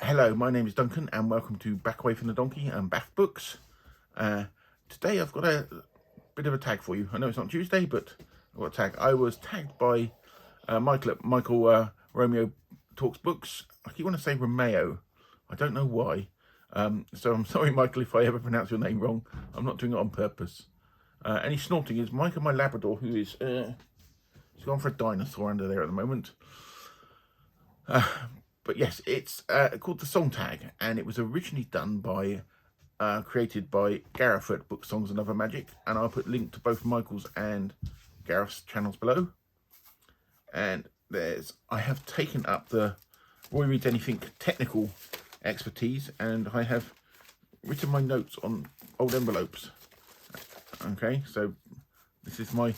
Hello, my name is Duncan and welcome to Back Away from the Donkey and Bath Books. Today I've got a bit of a tag for you. I know it's not Tuesday, but I've got a tag. I was tagged by Michael Romeo Talks Books. I keep wanting to say Romeo. I don't know why. So I'm sorry, Michael, if I ever pronounce your name wrong. I'm not doing it on purpose. Any snorting is Micah, my Labrador, who is he's gone for a dinosaur under there at the moment. But yes, it's called the Song Tag, and it was originally done by, created by Gareth at Book Songs and Other Magic, and I'll put link to both Michael's and Gareth's channels below. And I have taken up the Roy Reads Anything technical expertise, and I have written my notes on old envelopes. Okay, so this is my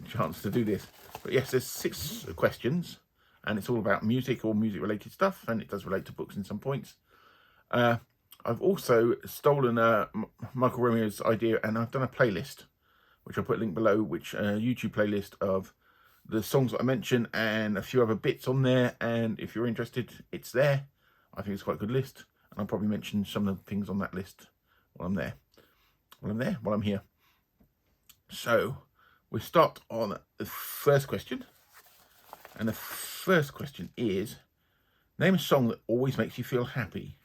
chance to do this. But yes, there's 6 questions. And it's all about music or music-related stuff, and it does relate to books in some points. I've also stolen Michael Romeo's idea, and I've done a playlist, which I'll put a link below, which a YouTube playlist of the songs that I mentioned and a few other bits on there. And if you're interested, it's there. I think it's quite a good list, and I'll probably mention some of the things on that list while I'm there. While I'm here. So we start on the first question. And the first question is, name a song that always makes you feel happy.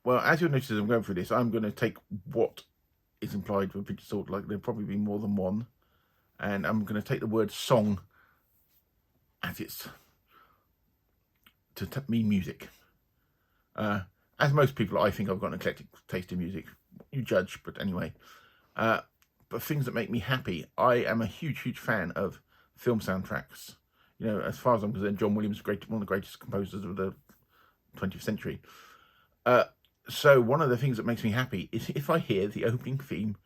Well, as you'll notice as I'm going through this, I'm going to take what is implied with Pinch of Salt, like there'll probably be more than one. And I'm going to take the word song as it's to mean music. As most people, I think I've got an eclectic taste in music. You judge, but anyway. But things that make me happy, I am a huge fan of film soundtracks. You know, as far as I'm concerned, John Williams is one of the greatest composers of the 20th century. So one of the things that makes me happy is if I hear the opening theme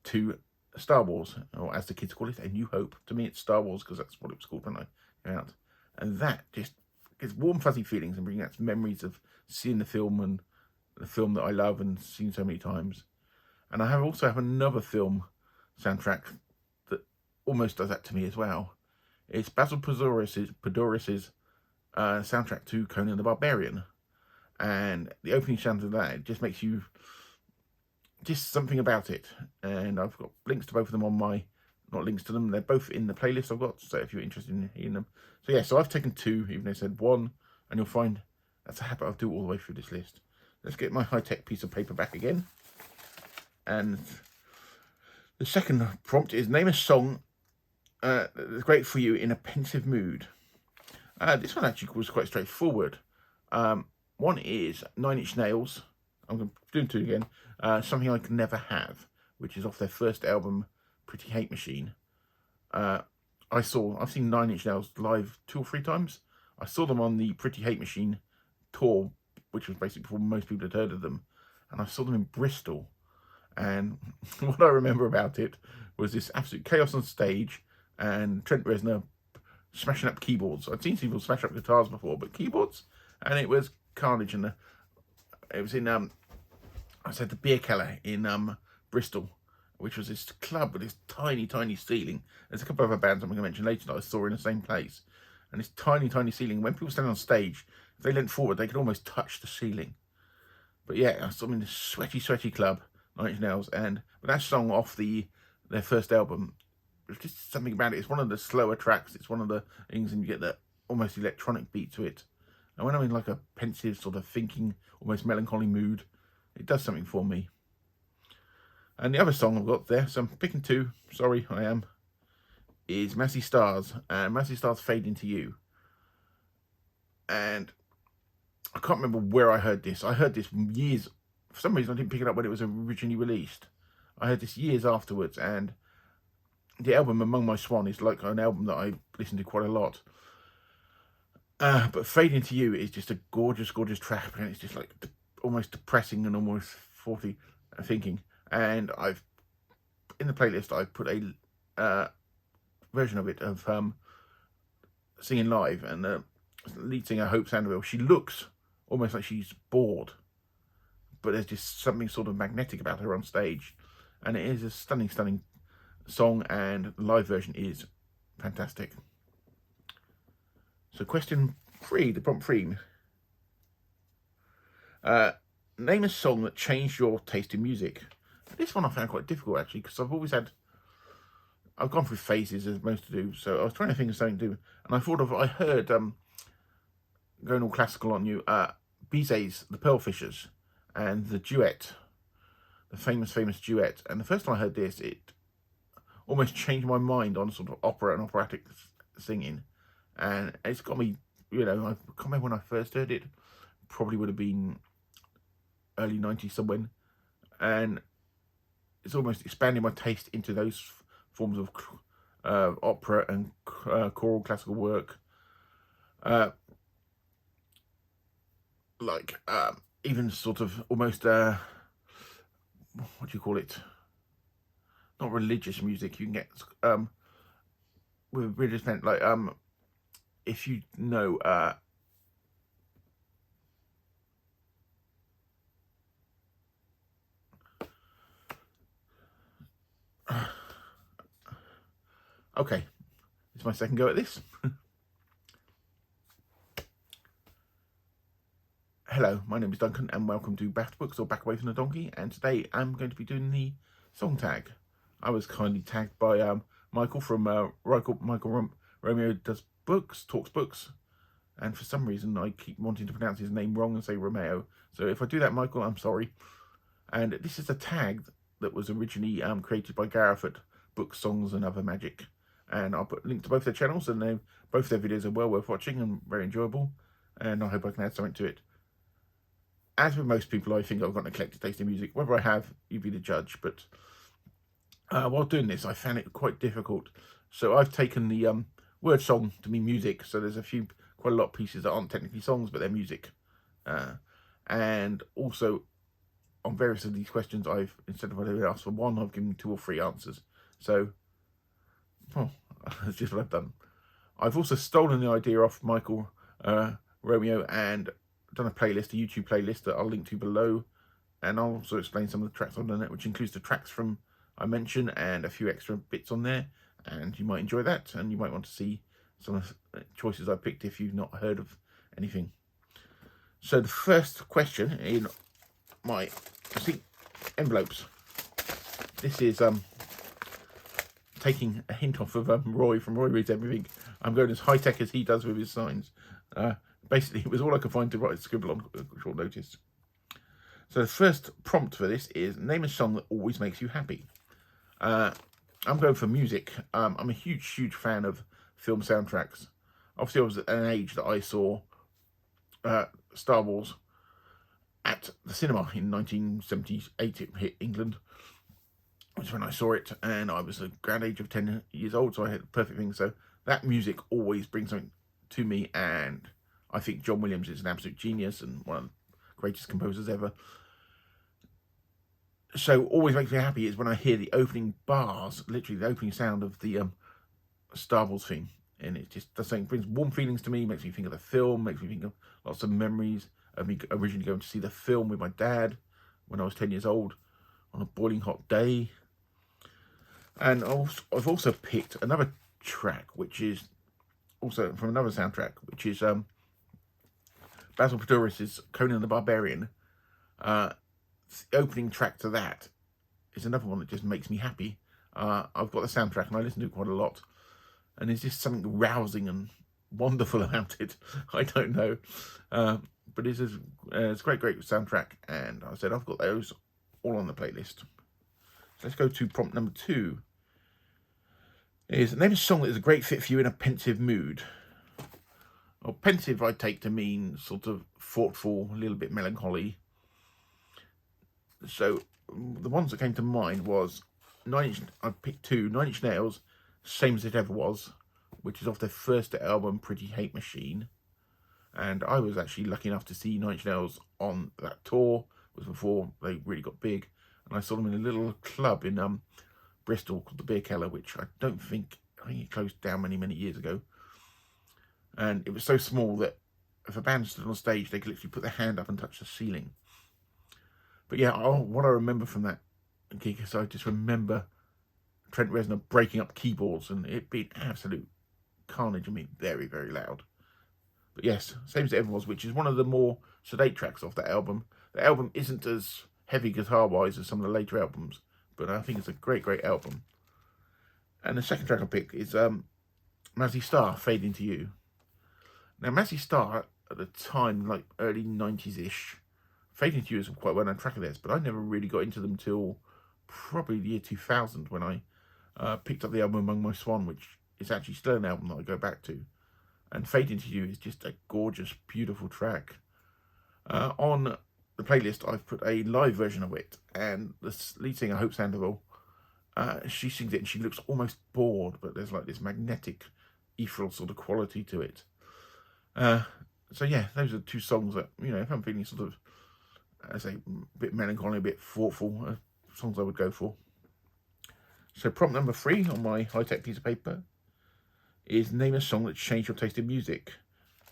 to Star Wars, or as the kids call it, A New Hope. To me, it's Star Wars because that's what it was called when I came out. And that just gives warm, fuzzy feelings and brings back memories of seeing the film and the film that I love and seen so many times. And I also have another film soundtrack almost does that to me as well. It's Basil Padoris's soundtrack to Conan the Barbarian, and the opening sound of that, it just makes you just something about it. And I've got links to both of them on my, not links to them, they're both in the playlist I've got, so if you're interested in hearing them. So yeah, so I've taken 2, even though I said 1, and you'll find that's a habit I'll do all the way through this list. Let's get my high-tech piece of paper back again. And the second prompt is name a song that's great for you in a pensive mood. This one actually was quite straightforward. One is 9 Inch Nails. I'm going to do 2 again. Something I Can Never Have, which is off their first album, Pretty Hate Machine. I've seen 9 Inch Nails live 2 or 3 times. I saw them on the Pretty Hate Machine tour, which was basically before most people had heard of them. And I saw them in Bristol. And what I remember about it was this absolute chaos on stage, and Trent Reznor smashing up keyboards. I'd seen people smash up guitars before, but keyboards, and it was carnage. And it was in I said the Beer Keller in Bristol, which was this club with this tiny ceiling. There's a couple of other bands I'm going to mention later that I saw in the same place, and this tiny ceiling. When people stand on stage, if they leant forward, they could almost touch the ceiling. But yeah, I saw them in this sweaty club, 9 Inch Nails, and that song off their first album. There's just something about it. It's one of the slower tracks. It's one of the things, and you get that almost electronic beat to it. And when I'm in like a pensive, sort of thinking, almost melancholy mood, it does something for me. And the other song I've got there, so I'm picking 2, sorry, I am, is Massy Stars, and Massy Stars Fade Into You. And I can't remember where I heard this. I heard this years, for some reason I didn't pick it up when it was originally released. I heard this years afterwards, and the album Among My Swan is like an album that I listen to quite a lot. But Fade Into You is just a gorgeous track, and it's just like almost depressing and almost 40 thinking. And in the playlist I've put a version of it of singing live, and the lead singer Hope Sandoval, she looks almost like she's bored, but there's just something sort of magnetic about her on stage, and it is a stunning song, and the live version is fantastic. So question 3, the prompt 3 Uh, Name a song that changed your taste in music. This one I found quite difficult actually, because I've gone through phases as most do. So I was trying to think of something to do, and I heard going all classical on you, Bizet's The Pearl Fishers, and the duet, the famous duet. And the first time I heard this, it almost changed my mind on sort of opera and operatic singing, and it's got me. I can't remember when I first heard it. Probably would have been early '90s somewhere, and it's almost expanding my taste into those forms of opera and choral classical work, like even sort of almost what do you call it? Not religious music. You can get with religious meant like if you know okay, it's my second go at this. Hello, my name is Duncan and welcome to Back to Books or Back Away from the Donkey, and today I'm going to be doing the song tag. I was kindly tagged by Michael from Romeo Does Books, Talks Books, and for some reason I keep wanting to pronounce his name wrong and say Romeo. So if I do that, Michael, I'm sorry. And this is a tag that was originally created by Gareth at Books, Songs and Other Magic. And I'll put a link to both their channels, and both their videos are well worth watching and very enjoyable. And I hope I can add something to it. As with most people, I think I've got an eclectic taste in music. Whether I have, you be the judge. But while doing this, I found it quite difficult. So I've taken the word song to mean music. So there's quite a lot of pieces that aren't technically songs, but they're music. And also, on various of these questions, instead of having asked for one, I've given 2 or 3 answers. So, that's just what I've done. I've also stolen the idea off Michael Romeo and done a playlist, a YouTube playlist that I'll link to below, and I'll also explain some of the tracks on the net, which includes the tracks from I mentioned and a few extra bits on there, and you might enjoy that, and you might want to see some of the choices I picked if you've not heard of anything. So the first question in my envelopes. This is taking a hint off of Roy from Roy Reads Everything. I'm going as high tech as he does with his signs. Basically, it was all I could find to write a scribble on short notice. So the first prompt for this is name a song that always makes you happy. I'm going for music. I'm a huge fan of film soundtracks. Obviously, I was at an age that I saw Star Wars at the cinema in 1978. It hit England, which is when I saw it, and I was a grand age of 10 years old, so I had the perfect thing. So that music always brings something to me, and I think John Williams is an absolute genius and one of the greatest composers ever. So always makes me happy is when I hear the opening bars, literally the opening sound of the Star Wars theme, and it just does something, brings warm feelings to me, makes me think of the film, makes me think of lots of memories of me originally going to see the film with my dad when I was 10 years old on a boiling hot day. And I've also picked another track, which is also from another soundtrack, which is Basil Predoris's Conan the Barbarian. The opening track to that is another one that just makes me happy. I've got the soundtrack and I listen to it quite a lot, and there's just something rousing and wonderful about it. I don't know, but it's a great soundtrack, and I said I've got those all on the playlist. So let's go to prompt number 2. Is name a song that is a great fit for you in a pensive mood. Well, pensive I take to mean sort of thoughtful, a little bit melancholy. So the ones that came to mind was I picked 2, 9 Inch Nails, Same as It Ever Was, which is off their first album, Pretty Hate Machine. And I was actually lucky enough to see 9 Inch Nails on that tour. It was before they really got big. And I saw them in a little club in Bristol called the Beer Keller, which I think it closed down many years ago. And it was so small that if a band stood on stage, they could literally put their hand up and touch the ceiling. But yeah, what I remember from that gig is I just remember Trent Reznor breaking up keyboards and it being absolute carnage. I mean, very loud. But yes, same as It Ever Was, which is one of the more sedate tracks off that album. The album isn't as heavy guitar-wise as some of the later albums, but I think it's a great, great album. And the second track I picked is Mazzy Star, Fade Into You. Now, Mazzy Star, at the time, like early 90s-ish, Fade Into You is quite a well-known track of theirs, but I never really got into them till probably the year 2000 when I picked up the album Among My Swan, which is actually still an album that I go back to. And Fade Into You is just a gorgeous, beautiful track. On the playlist, I've put a live version of it, and the lead singer, Hope Sandoval, she sings it and she looks almost bored, but there's like this magnetic, ethereal sort of quality to it. So yeah, those are two songs that, you know, if I'm feeling sort of, as a bit melancholy, a bit thoughtful, songs I would go for. So prompt number 3 on my high-tech piece of paper is name a song that changed your taste in music.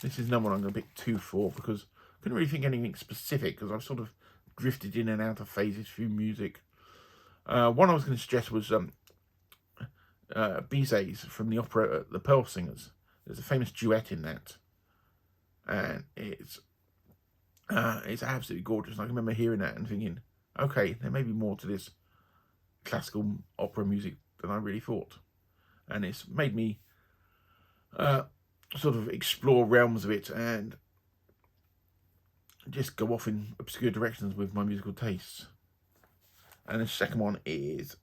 This is another one I'm going to pick 2 for, because I couldn't really think anything specific, because I've sort of drifted in and out of phases through music. One I was going to suggest was Bizet's from the opera The Pearl Singers. There's a famous duet in that, and it's absolutely gorgeous. And I can remember hearing that and thinking, okay, there may be more to this classical opera music than I really thought. And it's made me sort of explore realms of it and just go off in obscure directions with my musical tastes. And the second one is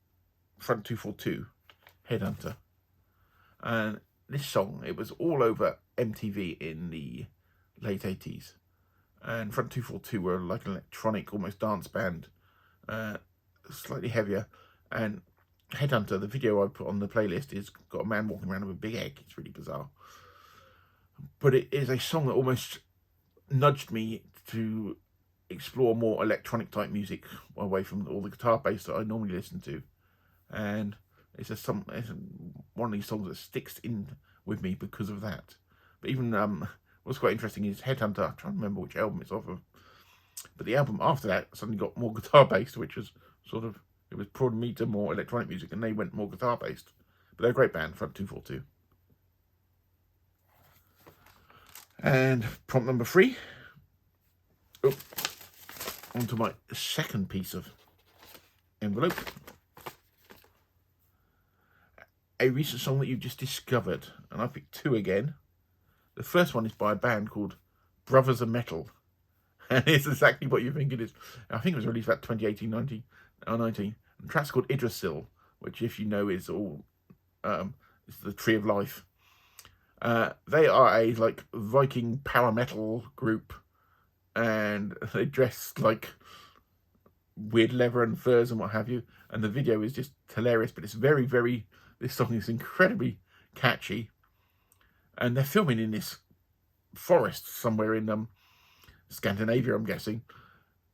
Front 242, Headhunter. And this song, it was all over MTV in the late 80s. And Front 242 were like an electronic, almost dance band, slightly heavier. And Headhunter, the video I put on the playlist, is got a man walking around with a big egg. It's really bizarre. But it is a song that almost nudged me to explore more electronic type music away from all the guitar bass that I normally listen to. And it's one of these songs that sticks in with me because of that. But even what's quite interesting is Headhunter, I'm trying to remember which album it's off of, but the album after that suddenly got more guitar based, which was sort of, it was prodding me to more electronic music, and they went more guitar based. But they're a great band, Front 242. And prompt number 3. Onto my second piece of envelope. A recent song that you've just discovered, and I picked 2 again. The first one is by a band called Brothers of Metal, and it's exactly what you think it is. I think it was released about 2018, 19. And the track's called Idrisil, which, if you know, is all it's the Tree of Life. They are a like Viking power metal group, and they dress like weird leather and furs and what have you. And the video is just hilarious, but it's very, very. This song is incredibly catchy, and they're filming in this forest somewhere in Scandinavia, I'm guessing.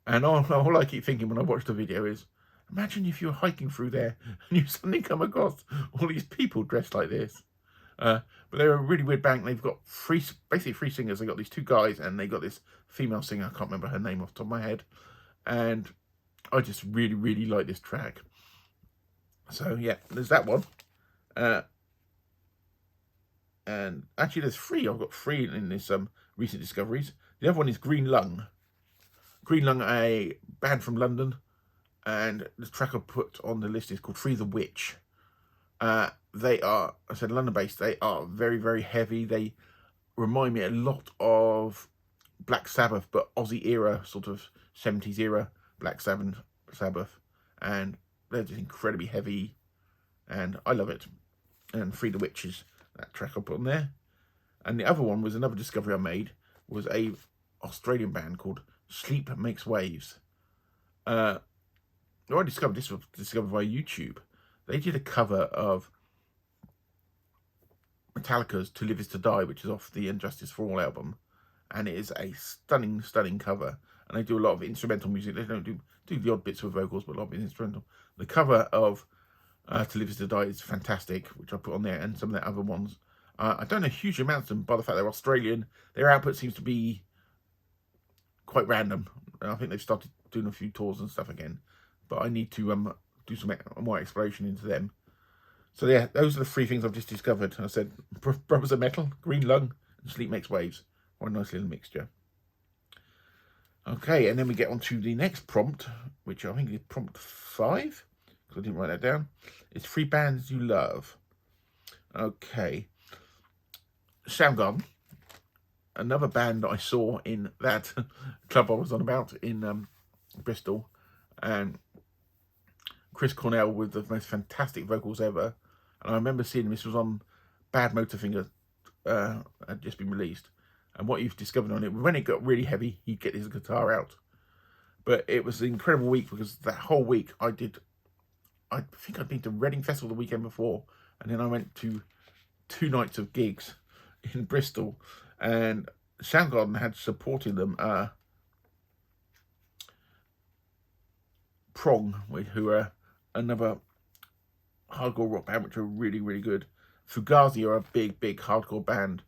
And all I keep thinking when I watch the video is, imagine if you were hiking through there and you suddenly come across all these people dressed like this. But they're a really weird band. They've got basically 3 singers. They got these 2 guys, and they got this female singer. I can't remember her name off the top of my head. And I just really, really like this track. So yeah, there's that one. And actually, there's 3. I've got 3 in this recent discoveries. The other one is Green Lung. Green Lung, a band from London, and the track I put on the list is called Free the Witch. They are, I said, London-based. They are very, very heavy. They remind me a lot of Black Sabbath, but Aussie era, sort of 70s era Black Sabbath. And they're just incredibly heavy, and I love it. And Free the Witch is that track I put on there. And the other one was another discovery I made, was a Australian band called Sleep Makes Waves. I discovered this was discovered via YouTube. They did a cover of Metallica's To Live Is To Die, which is off the Injustice For All album, and it is a stunning, stunning cover. And they do a lot of instrumental music. They don't do the odd bits with vocals, but a lot of it instrumental. The cover of To Live Is To Die is fantastic, which I put on there, and some of the other ones. I don't know huge amounts of them by the fact they're Australian. Their output seems to be quite random. I think they've started doing a few tours and stuff again, but I need to do some more exploration into them. So yeah, those are the 3 things I've just discovered. I said Brothers of Metal, Green Lung, and Sleep Makes Waves. Quite a nice little mixture. Okay, and then we get on to the next prompt, which I think is prompt 5, because I didn't write that down. It's 3 bands you love. Okay. Soundgarden, another band that I saw in that club I was on about in Bristol, and Chris Cornell with the most fantastic vocals ever. And I remember seeing this was on Bad Motorfinger, had just been released. And what you've discovered on it, when it got really heavy, he'd get his guitar out. But it was an incredible week, because that whole week I think I'd been to Reading Festival the weekend before, and then I went to 2 nights of gigs in Bristol, and Soundgarden had supported them. Prong, who are another hardcore rock band, which are really, really good. Fugazi are a big hardcore band.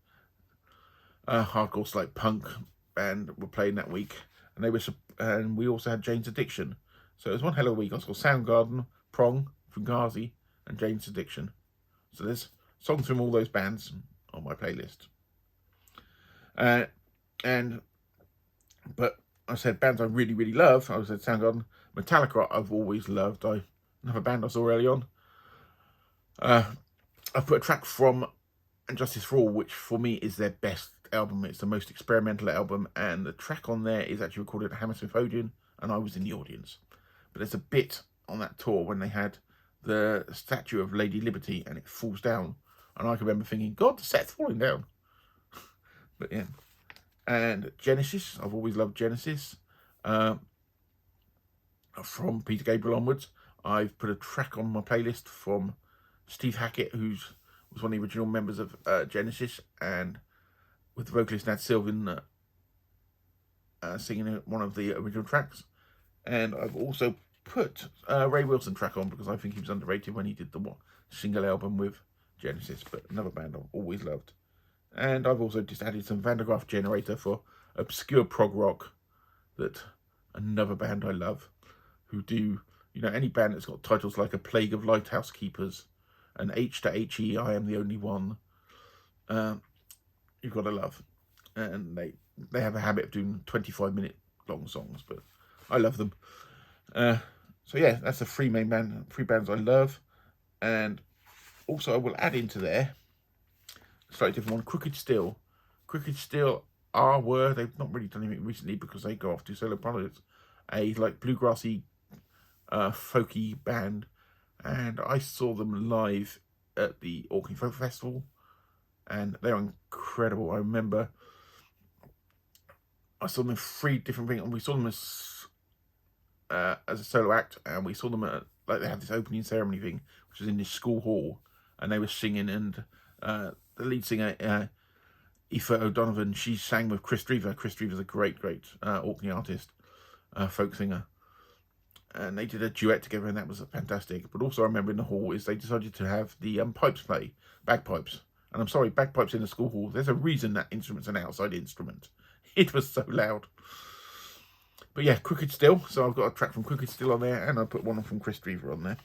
Hardcore like punk band were playing that week, and we also had Jane's Addiction. So it was one hell of a week. I saw Soundgarden, Prong, Fugazi, and Jane's Addiction. So there's songs from all those bands on my playlist. But I said bands I really, really love. I said Soundgarden. Metallica I've always loved. Another band I saw early on. I put a track from And Justice for All, which for me is their best album. It's the most experimental album, and the track on there is actually recorded at Hammersmith Odeon, and I was in the audience. But there's a bit on that tour when they had the statue of Lady Liberty and it falls down, and I can remember thinking, God, the set's falling down. But yeah. And Genesis, I've always loved Genesis. From Peter Gabriel onwards, I've put a track on my playlist from Steve Hackett, who was one of the original members of Genesis, and with the vocalist Nat Sylvan singing one of the original tracks. And I've also put a Ray Wilson track on, because I think he was underrated when he did the single album with Genesis, but another band I've always loved. And I've also just added some Van der Graaf Generator for obscure prog rock, that another band I love, who do, any band that's got titles like A Plague of Lighthouse Keepers and H to H-E, I Am the Only One, you've got to love. And they have a habit of doing 25-minute long songs, but I love them. So yeah, that's the 3 bands I love. And also I will add into there a slightly different one, Crooked Steel. Crooked Steel they've not really done anything recently because they go off to solo projects, a like bluegrassy folky band, and I saw them live at the Orkney Folk Festival, and they're incredible. I remember I saw them in 3 different things, and we saw them as a solo act, and we saw them at, like, they had this opening ceremony thing, which was in this school hall, and they were singing, and the lead singer, Aoife O'Donovan, she sang with Chris Drever. Chris Drever's a great Orkney artist, folk singer. And they did a duet together, and that was fantastic. But also I remember in the hall is they decided to have the pipes play, bagpipes. And I'm sorry, bagpipes in a school hall, there's a reason that instrument's an outside instrument. It was so loud. But yeah, Crooked Steel. So I've got a track from Crooked Steel on there, and I put one from Chris Drever on there.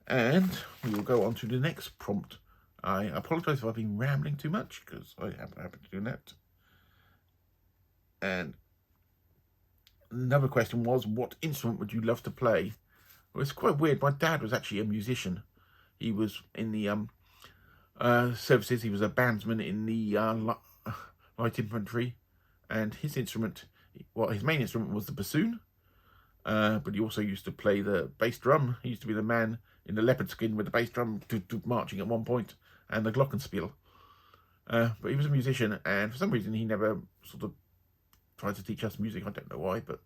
And we will go on to the next prompt. I apologise if I've been rambling too much, because I happen to do that. And another question was, what instrument would you love to play? Well, it's quite weird. My dad was actually a musician. He was in the services. He was a bandsman in the light infantry, and his instrument, his main instrument was the bassoon, but he also used to play the bass drum. He used to be the man in the leopard skin with the bass drum marching at one point, and the glockenspiel. But he was a musician, and for some reason he never sort of tried to teach us music. I don't know why, but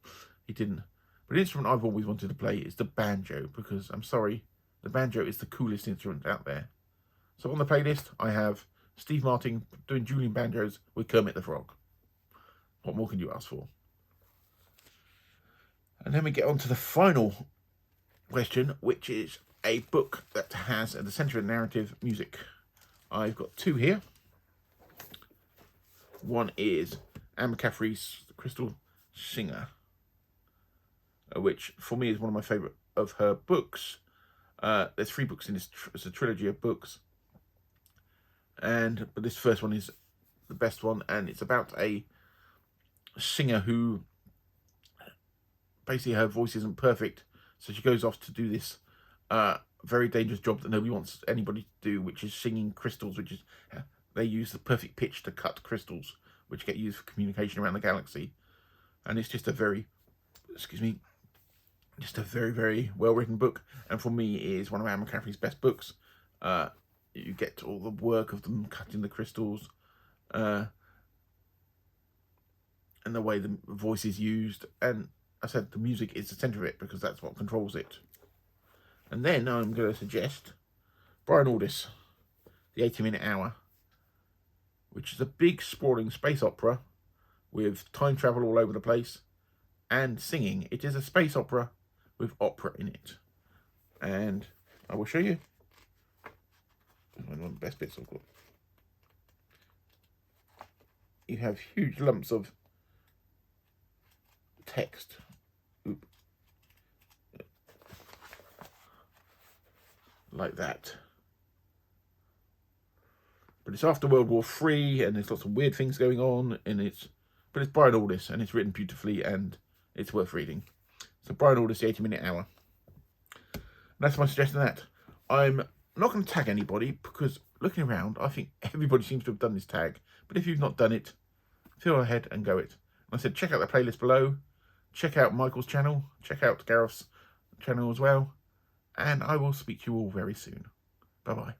he didn't. But the instrument I've always wanted to play is the banjo, because I'm sorry, the banjo is the coolest instrument out there. So on the playlist, I have Steve Martin doing Julian banjos with Kermit the Frog. What more can you ask for? And then we get on to the final question, which is a book that has at the centre of the narrative music. I've got 2 here. One is Anne McCaffrey's Crystal Singer, which for me is one of my favourite of her books. There's 3 books in this. It's a trilogy of books, but this first one is the best one, and it's about a singer who basically her voice isn't perfect, so she goes off to do this very dangerous job that nobody wants anybody to do, which is singing crystals, which is they use the perfect pitch to cut crystals, which get used for communication around the galaxy. And it's just a very, just a very, very well-written book. And for me, it is one of Anne McCaffrey's best books. You get all the work of them cutting the crystals, and the way the voice is used. And I said the music is the centre of it, because that's what controls it. And then I'm going to suggest Brian Aldiss, The 80-Minute Hour, which is a big, sprawling space opera with time travel all over the place and singing. It is a space opera with opera in it. And I will show you one of the best bits I've got. You have huge lumps of text. Oop. Like that. But it's after World War III, and there's lots of weird things going on, and it's Brian Aldiss, and it's written beautifully, and it's worth reading. So Brian Aldiss, The 80-Minute Hour. And that's my suggestion of that. I'm not going to tag anybody, because looking around, I think everybody seems to have done this tag. But if you've not done it, feel ahead and go it. And I said, check out the playlist below. Check out Michael's channel. Check out Gareth's channel as well. And I will speak to you all very soon. Bye-bye.